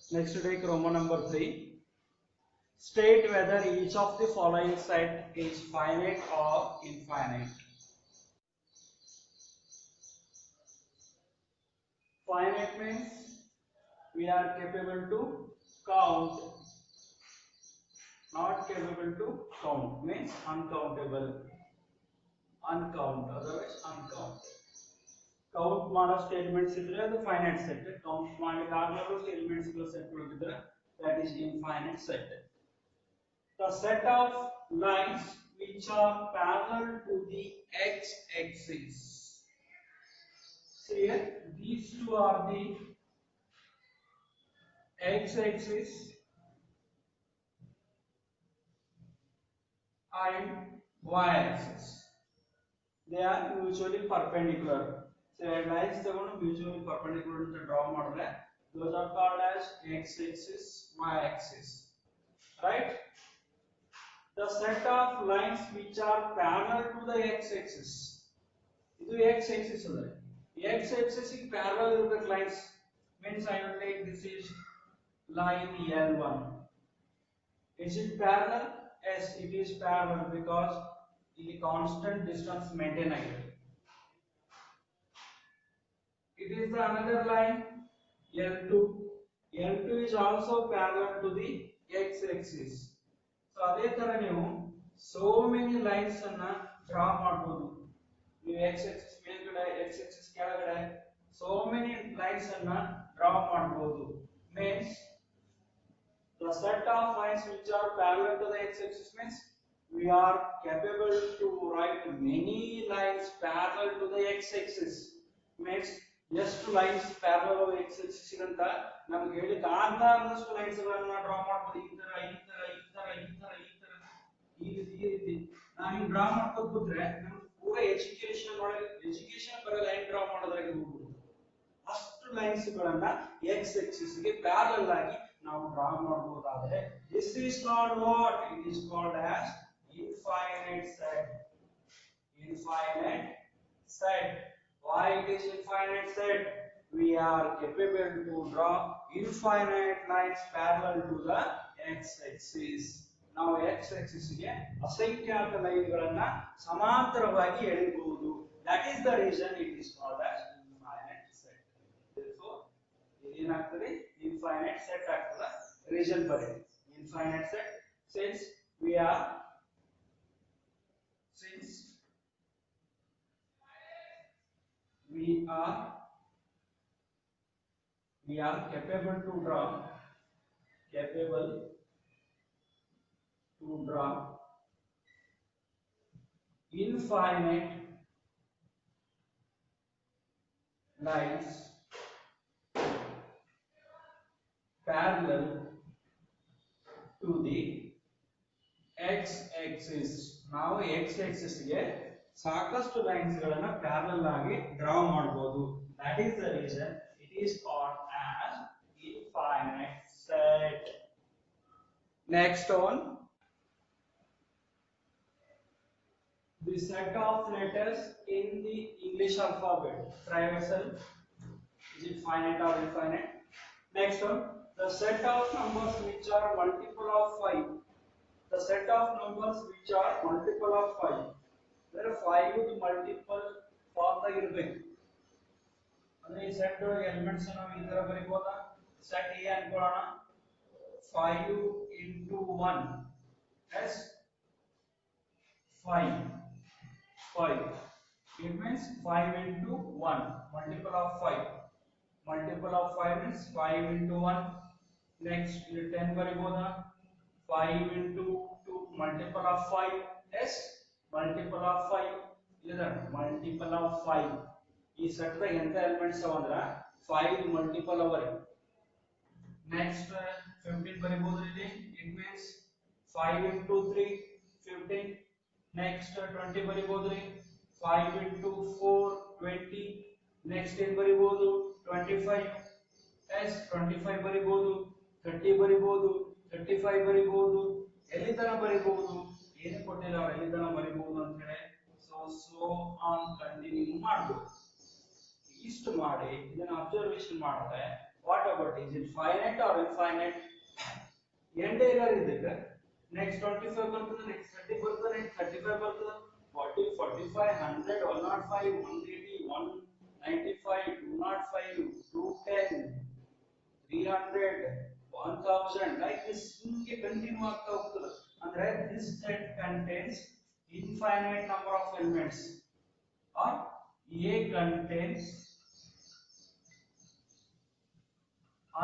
Next take Roman number 3. State whether each of the following set is finite or infinite. Finite means we are capable to count, not capable to count means uncountable, uncount, otherwise uncount. Count ಮಾಡೋ statements ಇದ್ರೆ ಅದು finite set, count ಮಾಡಲಾಗದ statements ಗಳ set ಇದ್ರೆ that is infinite set. The set of lines which are parallel to the x-axis. See here, these two are the x-axis and y-axis. They are mutually perpendicular. So lines ತಗೊಂಡು mutually perpendicular ಅಂತ draw ಮಾಡಿದ್ರೆ those are called as x-axis, y-axis. Right? The set of lines which are parallel to the x-axis. This is x-axis. X-axis is parallel to the lines. Means I will take this is line L1. Is it parallel? Yes, it is parallel because the constant distance maintained. It is the another line L2. L2 is also parallel to the x-axis. So ಅದೇ ತರ ನೀವು so many lines ಅನ್ನ draw ಮಾಡಬಹುದು. ನೀವು x-axis ಮೇಲ್ಗಡೆ x-axis ಕೆಳಗಡೆ so many lines ಅನ್ನ draw ಮಾಡಬಹುದು. Means the set of lines which are parallel to the x-axis means we are capable to write many lines parallel to the x-axis. Means ಎಷ್ಟು lines parallel of X Axis ಅಂತ ನಮಗೆ ಹೇಳಿಕ್ಕೆ ಆಗಲಾರದಷ್ಟು lines ಗಳನ್ನ draw ಮಾಡಬಹುದು. ಈ ತರ ಈ ತರ ಈ ತರ ಈ ತರ ಈ ತರ ಈ ರೀತಿ ನಾವು ಹಿಂಗ್ ಡ್ರಾ ಮಾಡ್ಕೊಂಡು ಕೂತ್ರೆ ನಮಗೆ ಪೂರಾ ಎಜುಕೇಶನ್ ಬರೋ ಲೈನ್ ಡ್ರಾ ಮಾಡೋದ್ರಾಗೆ ಹೋಗ್ಬಿಡುತ್ತೆ. ಅಷ್ಟು ಲೈನ್ಸ್ ಗಳನ್ನ ಎಕ್ಸ್ ಆಕ್ಸಿಸ್ ಗೆ ಪ್ಯಾರಲಲ್ ಆಗಿ ನಾವು ಡ್ರಾ ಮಾಡಬಹುದಾದ್ರೆ this is called what? It is called as infinite set. Infinite set. Why it is infinite set? We are capable to draw infinite lines parallel to the x-axis. ನಾವು x-axis ಗೆ ಅಸಂಖ್ಯಾತ ಲೈನ್ಗಳನ್ನ ಸಮಾಂತರವಾಗಿ ಎಳೆಯಬಹುದು. That is the reason it is called as infinite set. Therefore, ಏನಾಗ್ತದೆ? Infinite set ಆಗ್ತದೆ. Reason ಬರೆಯಿರಿ. Infinite set since we are capable to draw infinite lines parallel to the x-axis. ನಾವು x-axis ಗೆ ಸಾಕಷ್ಟು ಲೈನ್ಸ್ ಗಳನ್ನ ಪ್ಯಾರಲಲ್ ಆಗಿ draw ಮಾಡಬಹುದು. That is the reason it is called as infinite set. Next one, the set of letters in the English alphabet. Try yourself. Is it finite or infinite? Next one, the set of numbers which are multiple of 5. The set of numbers which are multiple of 5. There are 5 multiple form ದಾಗ ಇರಬೇಕು. ಅಂದ್ರೆ ಈ set elements ನಾವು ಈ ತರ ಬರೀಬಹುದಾ? Set A ಅನ್ಕೊಳ್ಳೋಣ. 5 into 1 as 5. It means 5 into 1. Multiple of 5. Multiple of 5 means 5 into 1. Next 10 ಬರೀಬಹುದಾ? 5 into 2. Multiple of 5 as multiple of 5. Either multiple of 5. ಈ ಸೆಟ್ ದಾಗ ಎಂತ ಎಲಿಮೆಂಟ್ಸ್ ಅವ ಅಂದ್ರ 5 ಮಲ್ಟಿಪಲ್ ಅವರಿ. ನೆಕ್ಸ್ಟ್ 15 ಬರೀಬಹುದು ಇಲ್ಲಿ. It means 5 into 3 15. Next 20 ಬರೀಬಹುದ್ರಿ. 5 into 4 20. Next ಏನು ಬರೀಬಹುದು? 25 as 25 ಬರೀಬಹುದು. 30 ಬರೀಬಹುದು. 35 ಬರೀಬಹುದು. ಎಲ್ಲಿ ತನ ಬರೀಬಹುದು? ಏನು ಕೊಟ್ಟಿಲ್ಲ ಅವರು ಎಲ್ಲಿ ತನ ಬರೀಬಹುದು ಅಂತ ಹೇಳಿ. so on continue ಮಾಡಬಹುದು. ಇಷ್ಟು ಮಾಡಿ ಇದನ್ನ ಅಬ್ಸರ್ವೇಷನ್ ಮಾಡಿದ್ರೆ what about is it finite or infinite? N Taylor ಇದಕ್ಕೆ next 25 ಬರ್ತದೆ, next 30 ಬರ್ತದೆ, next 35 ಬರ್ತದೆ, 40 45 100 105 180 195 205 210 300 1000 like this ಹಿಂಗೆ ಕಂಟಿನ್ಯೂ ಆಗ್ತಾ ಹೋಗ್ತದೆ. ಅಂದ್ರೆ this set contains infinite number of elements or A contains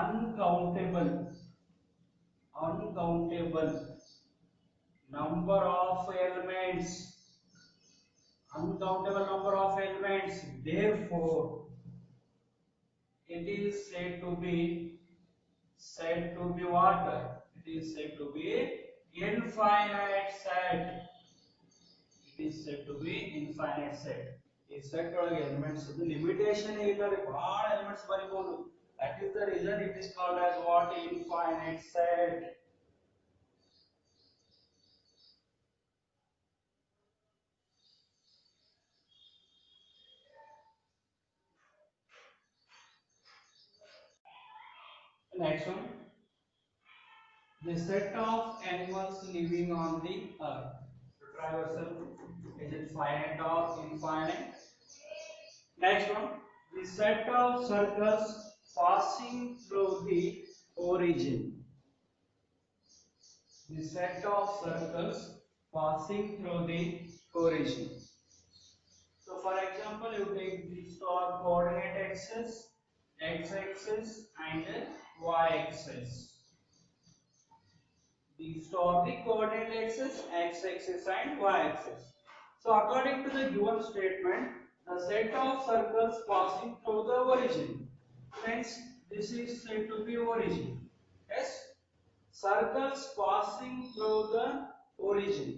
uncountable number of elements, uncountable number of elements, therefore it is said to be what? It is said to be infinite set. It is said to be infinite set. ಈ set ಒಳಗೆ elements ಅದು limitation ಇಲ್ಲ ರೀ, ಬಹಳ elements ಬರಿಬಹುದು. That is the reason it is called as what? Infinite set. Next one, the set of animals living on the earth. Try yourself. Is it finite or infinite? Next one, the set of circles passing through the origin. The set of circles passing through the origin. So for example, you take these are coordinate axis, x-axis and y-axis. These are the coordinate axis, x-axis and y-axis. So according to the given statement, the set of circles passing through the origin, means this is said to be origin. Yes, circles passing through the origin.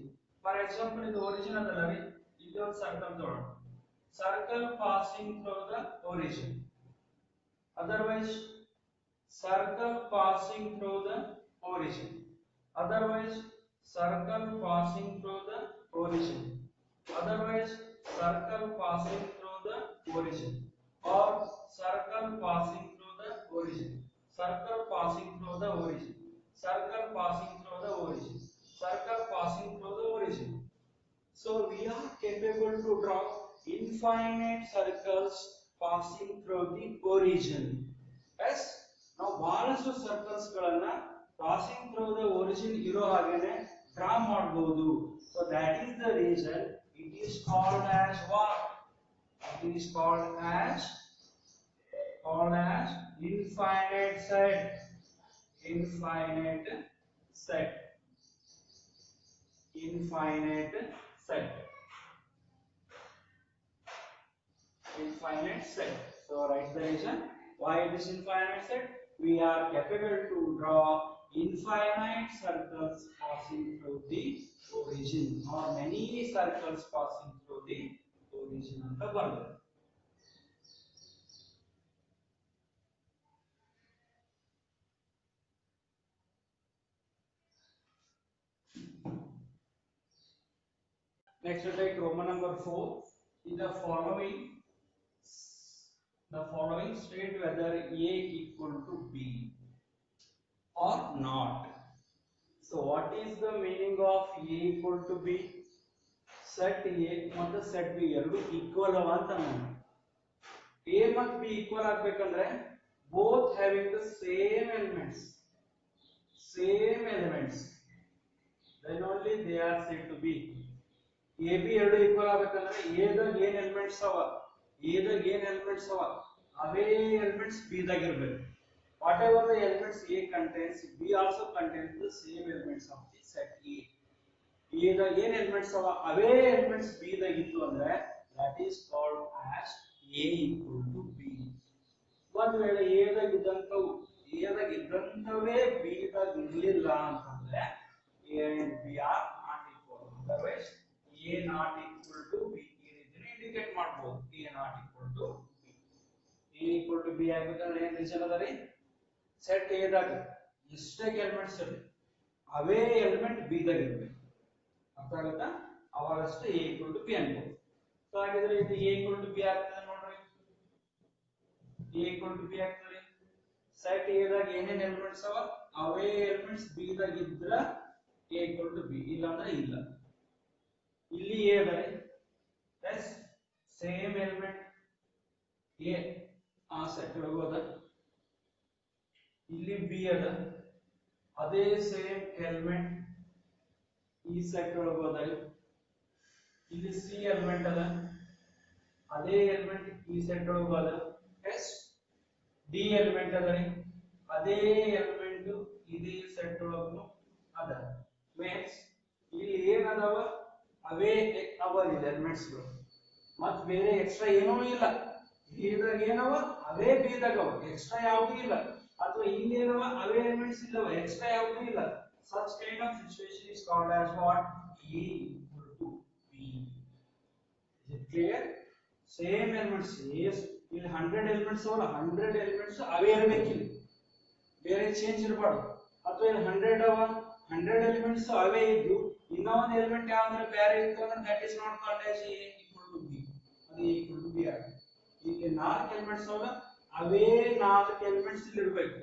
For example, in the origin of the line, this is circle. Circle passing through the origin. Otherwise, circle passing through the origin. Otherwise, circle passing through the origin. Otherwise, circle passing through the origin. Or circle passing through the origin. Circle passing through the origin. Circle passing through the origin. Circle passing through the origin. So we are capable to draw infinite circles passing through the origin. Yes. Now, ಬಹಳಷ್ಟು circles ಗಳನ್ನ passing through the origin ಇರೋ ಹಾಗೇನೆ draw ಮಾಡಬಹುದು. So that is the reason it is called as what? It is called as infinite set. Infinite set. Infinite set. Infinite set. So write the reason why it is infinite set. We are capable to draw infinite circles passing through the origin, or many circles passing through the origin of the world. Next, we take Roman number 4. In the following state whether A equal to B or not. So what is the meaning of A equal to B? Set A ಮತ್ತು set B ಎರಡು equal ಅವ ಅಂತ ನೋಡಿ. A ಮತ್ತು B equal ಆಗಬೇಕಂದ್ರೆ both having the same elements, then only they are said to be. A B ಎರಡು equal ಆಗಬೇಕಂದ್ರೆ A ದಾಗ ಏನು elements ಅವ, ಅವೇ elements B ದಾಗ ಇರಬೇಕು. Whatever the elements A contains, B also contains the same elements of the set A. A ದಾಗ ಏನು elements ಅವ ಅವೇ elements B ದಾಗ ಇತ್ತು ಅಂದ್ರೆ that is called as A equal to B. ಒಂದು ವೇಳೆ A ದಾಗ ಇದ್ದಂತವೇ B ದಾಗ ಇರಲಿಲ್ಲ ಅಂತಂದ್ರೆ A and B are not equal. Otherwise A not equal to B ಈ ರೀತಿ ಇಂಡಿಕೇಟ್ ಮಾಡಬಹುದು. A not equal to B. A equal to B ಆಗಬೇಕಂದ್ರೆ ಏನು ರೀಸನ್ ಅದ ರೀ? ಸೆಟ್ A ದಾಗ ಎಷ್ಟೇ ಎಲಿಮೆಂಟ್ಸ್ ಇರಲಿ ಅವೇ ಎಲಿಮೆಂಟ್ B ದಾಗ ಇರಬೇಕು. ಅರ್ಥ ಆಗುತ್ತಾ? ಅವಾಗಷ್ಟೇ A equal to B ಅನ್ಬೋದು. ಸೊ ಹಾಗಿದ್ರೆ ಇದು A equal to B ಆಗ್ತದೆ ನೋಡ್ರಿ. A equal to B ಆಗ್ತದೆ. ಸೆಟ್ ಎ ದಾಗ ಏನೇನ್ ಎಲಿಮೆಂಟ್ಸ್ ಅವ ಅವೇ ಎಲಿಮೆಂಟ್ಸ್ ಬಿ ದಾಗ ಇದ್ರ a equal to b ಇಲ್ಲ ಅಂದ್ರೆ ಇಲ್ಲ ಇಲ್ಲಿ a ಅದ ಎಸ್ ಸೇಮ್ ಎಲಿಮೆಂಟ್ a ಆ ಸೆಟ್ ಒಳಗೆ ಅದ ಇಲ್ಲಿ b ಅದ ಅದೇ ಸೇಮ್ ಎಲಿಮೆಂಟ್ ಈ ಸೆಟ್ ಒಳಗೆ ಅದ ಇಲ್ಲಿ c ಎಲಿಮೆಂಟ್ ಅದ ಅದೇ ಎಲಿಮೆಂಟ್ ಈ ಸೆಟ್ ಒಳಗೆ ಅದ ಎಸ್ ಡಿ ಎಲಿಮೆಂಟ್ ಅದ ಅದೇ ಎಲಿಮೆಂಟ್ ಇದೇ ಸೆಟ್ ಒಳಗೂ ಅದ ಮೀನ್ಸ್ ಇಲ್ಲಿ ಏನದಾವ ಅವೇ ಅವ ಎಲಿಮೆಂಟ್ಸ್ ಗಳು ಮತ್ ಬೇರೆ ಎಕ್ಸ್ಟ್ರಾ ಏನೂ ಇಲ್ಲ ಇದಾಗ ಏನವ ಅವೇ ಬಿ ದಾಗ ಅವ ಎಕ್ಸ್ಟ್ರಾ ಯಾವುದೂ ಇಲ್ಲ ಅಥವಾ ಇಲ್ಲಿ ಏನವ ಅವೇ ಎಲಿಮೆಂಟ್ಸ್ ಇಲ್ಲವ ಎಕ್ಸ್ಟ್ರಾ ಯಾವುದೂ ಇಲ್ಲ such kind of situation is called as what a equal to b is it clear same elements yes ಇಲ್ಲಿ 100 ಎಲಿಮೆಂಟ್ಸ್ ಅವಲ್ಲ 100 ಎಲಿಮೆಂಟ್ಸ್ ಅವೇ ಇರಬೇಕು ಇಲ್ಲಿ ಬೇರೆ ಚೇಂಜ್ ಇರಬಾರ್ದು ಅಥವಾ ಇಲ್ಲಿ 100 ಅವ 100 ಎಲಿಮೆಂಟ್ಸ್ ಅವೇ ಇದ್ದು ಇನ್ನೂ ಒಂದು ಎಲಿಮೆಂಟ್ ಯಾವ್ದಾರ ಬೇರೆ ಇತ್ತು ಅಂದ್ರೆ that is not called as a equal to b ಅದು a equal to b ಆಗುತ್ತೆ ಇಲ್ಲಿ 4 ಎಲಿಮೆಂಟ್ಸ್ ಅವಲ್ಲ ಅವೇ 4 ಎಲಿಮೆಂಟ್ಸ್ ಇಲ್ಲಿ ಇರಬೇಕು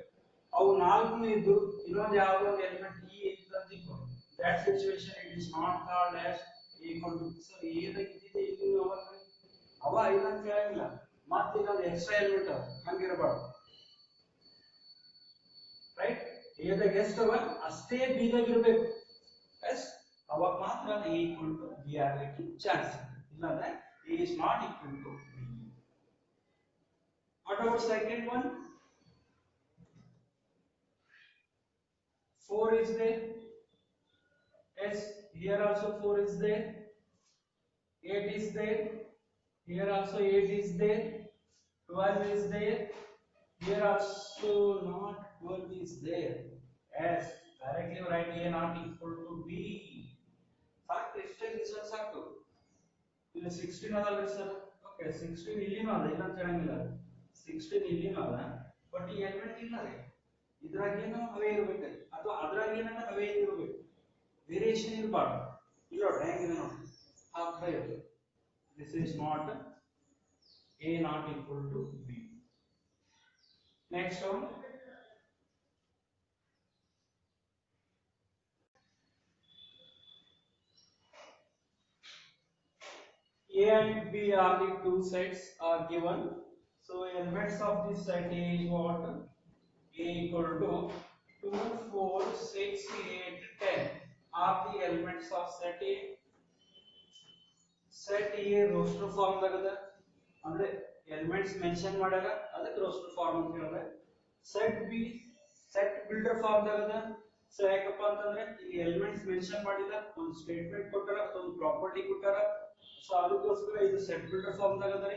ಅವು 4 ಇದ್ದು ಇನ್ನೊಂದು ಯಾವುದೋ ಒಂದು ಎಲಿಮೆಂಟ್ e ಇತ್ತು ಅಂತ ಇಟ್ಕೊಳ್ಳಿ that situation it is not called as a equal to so a ದಾಗ ಇದ್ದಿದೆ ಇಲ್ಲಿ ಅವ ಇಲ್ಲ ಅಂತ ಹೇಳಂಗಿಲ್ಲ ಮತ್ತೆ ಇನ್ನೊಂದು ಎಕ್ಸ್ಟ್ರಾ ಎಲಿಮೆಂಟ್ ಅವ ಹಂಗಿರಬಾರ್ದು ರೈಟ್ a ದಾಗ ಎಷ್ಟು ಅವ ಅಷ್ಟೇ b ದಾಗ ಇರಬೇಕು ಎಸ್ ಅವಾಗ ಮಾತ್ರ a equal to b ಆಗಲಿಕ್ಕೆ ಚಾನ್ಸ್ ಇದೆ ಇಲ್ಲಾಂದ್ರೆ a is not equal to b what about second one 4 is there yes here also 4 is there 8 is there here also 8 is there 12 is there here also not 12 is there yes directly write a not equal to b ಸಾಕು ಇಷ್ಟೇ result ಸಾಕು ಇಲ್ಲಿ 16 ಅದಲ್ಲ sir okay 16 ಇಲ್ಲಿನೂ ಅದ ಇಲ್ಲ ಅಂತ ಹೇಳಂಗಿಲ್ಲ 16 ಇಲ್ಲಿನೂ ಅದ ಬಟ್ ಈ ಎಲಿಮೆಂಟ್ ಇಲ್ಲ ರೀ ಇದ್ರಾಗೇನೋ ಅವೇ ಇರಬೇಕು ಅಥವಾ ಅದ್ರಾಗೇನ ಅವೇ ಇರಬೇಕು ವೇರಿಯೇಷನ್ ಇರಬಾರ್ದು ಇಲ್ಲ ನೋಡಿ ಹೆಂಗಿದೆ ನೋಡಿ ಹಾಫ್ ಬೈ ಇರ್ತದೆ this is not a not equal to b next one a and b are the two sets are given so elements of this set A is what a equal to 2 4 6 8 10 are the elements of set A set A roster form ದಾಗದ ಅಂದ್ರೆ elements mention ಮಾಡಾಗ ಅದಕ್ಕೆ roster form ಅಂತ ಹೇಳಿದ್ರೆ set B set builder form ದಾಗದ so ಯಾಕಪ್ಪ ಅಂತಂದ್ರೆ ಇಲ್ಲಿ ಎಲಿಮೆಂಟ್ಸ್ ಮೆನ್ಷನ್ ಮಾಡಿಲ್ಲ ಒಂದು ಸ್ಟೇಟ್ಮೆಂಟ್ ಕೊಟ್ಟಾರ ಅಥವಾ ಒಂದು ಪ್ರಾಪರ್ಟಿ ಕೊಟ್ಟಾರ ಸೊ ಅದಕ್ಕೋಸ್ಕರ ಇದು ಸೆಟ್ ಬಿಲ್ಡರ್ ಫಾರ್ಮ್ ದಾಗದ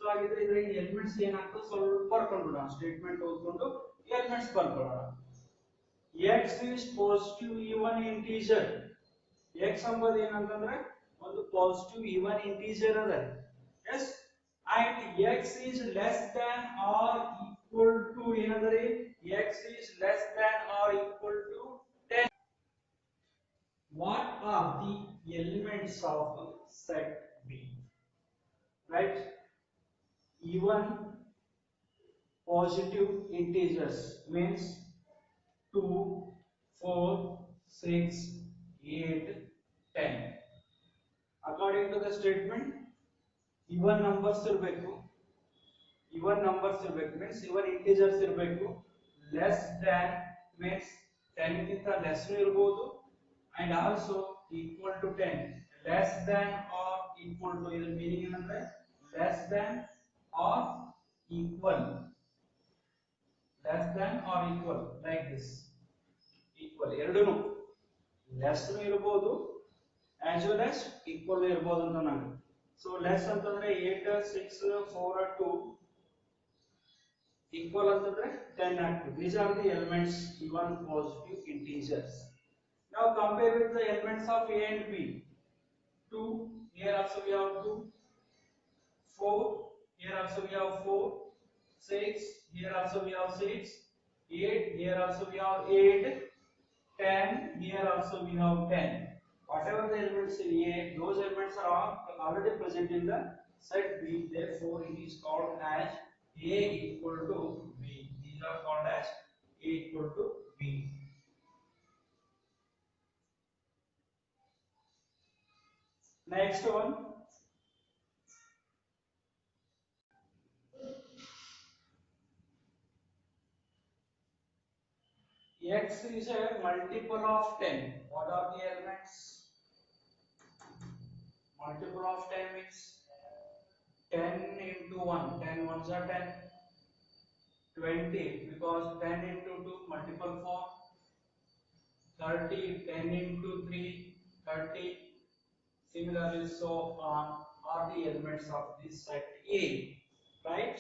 ಸೊ ಹಾಗಿದ್ರೆ ಇದ್ರಾಗ ಎಲಿಮೆಂಟ್ಸ್ ಏನಾಗ್ತದೆ ಸ್ವಲ್ಪ ಬರ್ಕೊಂಡ್ಬಿಡೋಣ ಸ್ಟೇಟ್ಮೆಂಟ್ ಓದ್ಕೊಂಡು ಎಲಿಮೆಂಟ್ಸ್ ಬರ್ಕೊಳ್ಳೋಣ x is positive even integer x ಎಂಬುದು ಏನಂತಂದ್ರೆ ಒಂದು ಪಾಸಿಟಿವ್ ಈವನ್ ಇಂಟಿಜರ್ ಅದ yes and x is less than or equal to ಏನಂದ್ರೆ x is less than or equal to 10 what are the elements of set B right even positive integers means 2 4 6 8 10 according to the statement even numbers ಇರಬೇಕು means even integers ಇರಬೇಕು less than means 10 ಗಿಂತ less ಇರಬಹುದು and also equal to 10 less than or equal to ಇದರ meaning ಏನಂದ್ರೆ less than or equal like this equal ಎರಡೂನು less ಇರಬಹುದು as well as equal ಇರಬಹುದು ಅಂತ ನಾನು so less ಅಂತಂದ್ರೆ 8 6 4 2 equal ಅಂತಂದ್ರೆ 10 ಆಗ್ತದೆ these are the elements even positive integers now compare with the elements of a and b 2 here also we have 2 4 here also we have 4 6 here also we have 6 8 here also we have 8 10 here also we have 10 whatever the elements in A those elements are already present in the set B therefore it is called as A equal to B these are called as A equal to B. Next one, X is a multiple of 10. What are the elements? Multiple of 10 means 10 into 1. 10 ones are 10. 20 because 10 into 2 multiple 4. 30, 10 into 3, 30. Similarly, so on are the elements of this set A. Right?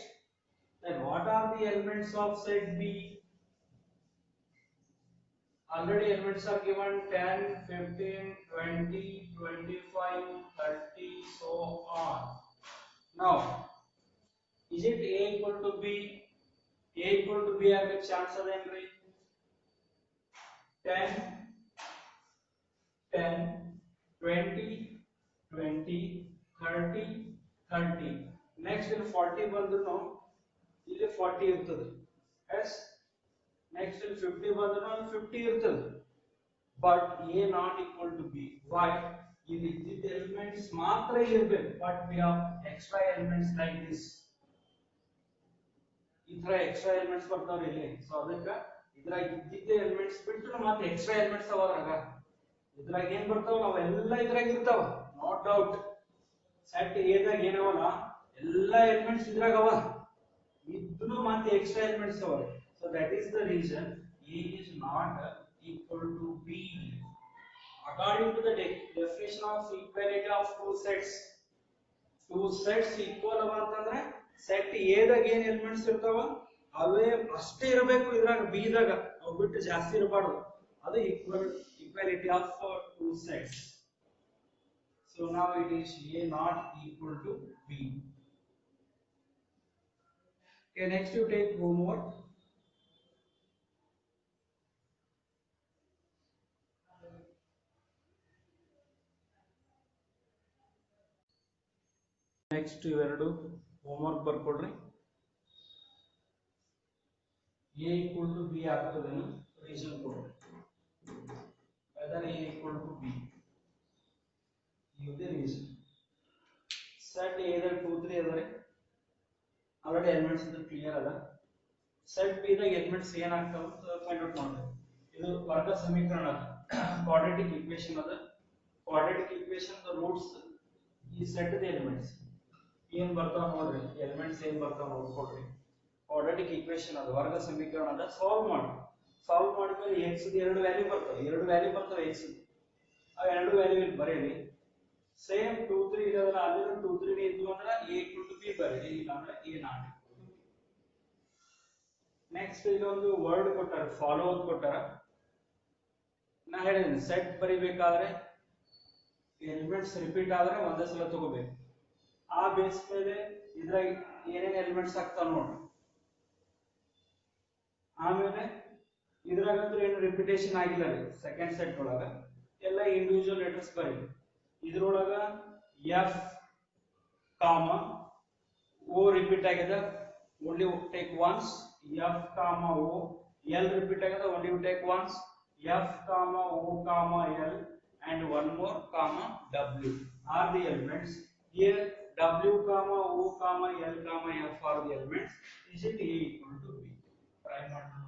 Then what are the elements of set B? Already elements are given 10, 15, 20, 25, 30, so on. Now, is it A equal to B? A equal to B have a chance of entry. 10, 10, 20, 20, 30, 30. Next in 40 ಬಂದ್ರು ಇಲ್ಲಿ 40 ಇರ್ತದೆ. Yes. Next in 50 ಬಂದ್ರು 50 ಇರ್ತದೆ. But A not equal to B. Why? ಇಲ್ಲಿ ಇದ್ದಿದ್ದ elements ಮಾತ್ರ ಇರಬೇಕು. But we have extra elements like this. ಇದರ extra elements ಬರ್ತಾವ್ರಿ ಇಲ್ಲಿ. So ಅದಕ್ಕೆ ಇದ್ರಾಗ ಇದ್ದಿದ್ದ elements ಬಿಟ್ಟು ಮತ್ತೆ extra elements ಅವಾದ್ರಾಗ. ಇದ್ರಾಗ ಏನ್ ಬರ್ತಾವ ಅವೆಲ್ಲ ಇದ್ರಾಗ ಇರ್ತಾವ. No doubt. Set A ದಾಗ ಏನವಲ್ಲ ಎಲ್ಲ elements ಇದ್ರಾಗ ಅವ. ಇದ್ರೂ ಮತ್ತೆ extra elements ಅವ. So that is the reason A is not equal to B. According to the definition of equality of two sets equal ಅವ ಅಂತಂದ್ರೆ set A ದಾಗ ಏನ್ ಎಲಿಮೆಂಟ್ಸ್ ಇರ್ತಾವ ಅವೇ ಅಷ್ಟೇ ಇರಬೇಕು ಇದ್ರಾಗ B ದಾಗ ಅವು ಬಿಟ್ಟು ಜಾಸ್ತಿ ಇರಬಾರ್ದು ಅದು equality of two sets. So now it is A not equal to B. Okay, next you take homework. Next ಇವೆರಡು homework ಬರ್ಕೊಡ್ರಿ. A equal to B ಆಗ್ತದೇನು reason ಕೊಡ್ರಿ. Whether A equal to B. Give the reason. Set A ದಾಗ 2 3 ಅದರಿ. Already elements is clear ಅದ. Set B ದಾಗ elements ಏನಾಗ್ತಾವ ಅಂತ find out ಮಾಡ್ಬೇಕು. ಇದು ವರ್ಗ ಸಮೀಕರಣ ಅದ. Quadratic equation ಅದ. Quadratic equation the roots ಈ set ದ elements ಏನ್ ಬರ್ತಾವ ನೋಡ್ರಿ ಎಲಿಮೆಂಟ್ಸ್ ಏನ್ ಬರ್ತಾವ ನೋಡ್ಕೊಡ್ರಿ ಕ್ವಾಡ್ರಾಟಿಕ್ ಈಕ್ವೇಷನ್ ಅದು ವರ್ಗ ಸಮೀಕರಣ ಅದ ಸಾಲ್ವ್ ಮಾಡಿದ್ಮೇಲೆ x ದ ಎರಡು ವ್ಯಾಲ್ಯೂ ಬರ್ತವೆ x ಆ ಎರಡು ವ್ಯಾಲ್ಯೂ ಇಲ್ಲಿ ಬರೆಯಿರಿ ಸೇಮ್ 2 3 ಇದಲ್ಲ ಅಲ್ಲಿ 2 3 ನೇ ಇದ್ವು ಅಂದ್ರೆ a equal to b ಬರೆಯಿರಿ ಇಲ್ಲ ಅಂದ್ರೆ a not equal to b. Next ಇಲ್ಲಿ ಒಂದು ವರ್ಡ್ ಕೊಟ್ಟಾರ ಫಾಲೋ ಅಂತ ಕೊಟ್ಟಾರ ನಾ ಹೇಳಿದ್ದೀನಿ ಸೆಟ್ ಬರಿಬೇಕಾದ್ರೆ ಎಲಿಮೆಂಟ್ಸ್ ರಿಪೀಟ್ ಆದ್ರೆ ಒಂದೇ ಸಲ ತಗೋಬೇಕು ಆ ಬೇಸ್ ಮೇಲೆ ಇದ್ರಾಗ ಏನೇನ್ ಎಲಿಮೆಂಟ್ಸ್ ಆಗ್ತಾವ ನೋಡ್ರಿ ಆಮೇಲೆ ಇದ್ರಾಗಂದ್ರೆ ಏನು ರಿಪಿಟೇಷನ್ ಆಗಿಲ್ಲ ರೀ ಸೆಕೆಂಡ್ ಸೆಟ್ ಒಳಗ ಎಲ್ಲ ಇಂಡಿವಿಜುವಲ್ ಲೆಟರ್ಸ್ ಬರೀ ಇದ್ರೊಳಗ ಎಫ್ ಕಾಮ ಓ ರಿಪೀಟ್ ಆಗಿದೆ ಓನ್ಲಿ ಟೇಕ್ ಒನ್ಸ್ ಎಫ್ ಕಾಮ ಓ ಎಲ್ ರಿಪೀಟ್ ಆಗಿದೆ ಓನ್ಲಿ ಟೇಕ್ ಒನ್ಸ್ ಎಫ್ ಕಾಮ ಓ ಕಾಮ L and one more comma w are the elements here. W comma O comma L comma F are the elements. Is it A equal to B? Try not to